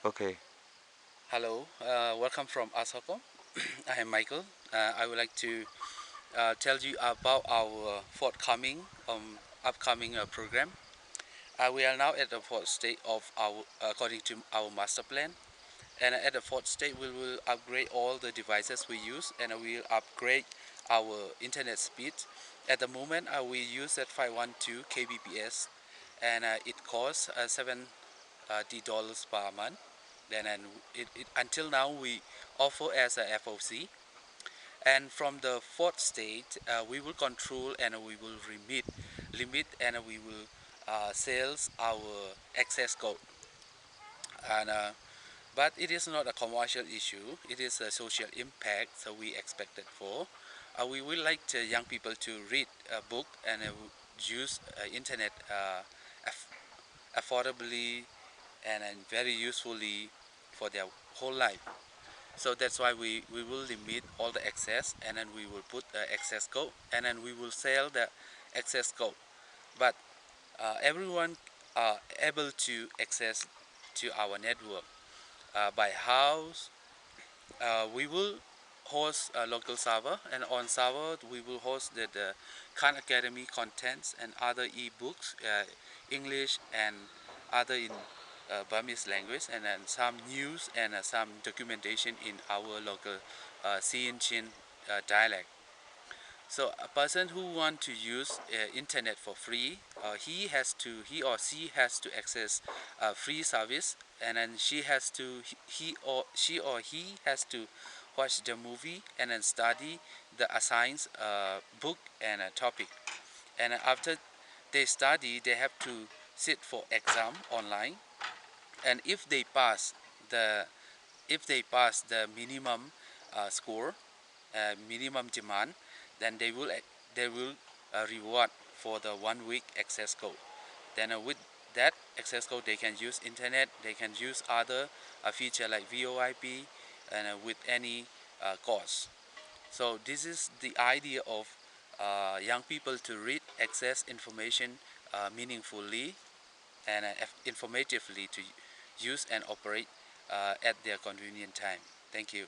Okay. Hello, welcome from Asocom. I am Michael. I would like to tell you about our forthcoming upcoming program. We are now at the fourth stage of our according to our master plan, and at the fourth stage we will upgrade all the devices we use, and we will upgrade our internet speed. At the moment, we use at 512 kbps, and it costs $70 per month. Then and until now we offer as a FOC, and from the fourth state we will control and we will limit and we will sales our access code, and but it is not a commercial issue, it is a social impact, so we expect it for we would like young people to read a book and use internet aff affordably and very usefully for their whole life. So that's why we will limit all the access, and then we will put the access code, and then we will sell the access code. But everyone are able to access to our network by house. We will host a local server, and on server we will host the Khan Academy contents and other ebooks, English and other in Burmese language, and then some news and some documentation in our local Chin dialect. So a person who want to use internet for free, he or she has to access free service, and then she or he has to watch the movie and then study the assigned book and a topic. And after they study, they have to sit for exam online, and the if they pass the minimum score, minimum demand, then they will reward for the 1 week access code. Then with that access code, they can use internet, they can use other feature like VoIP, and with any cost. So this is the idea of young people to read, access information meaningfully and informatively to use and operate at their convenient time. Thank you.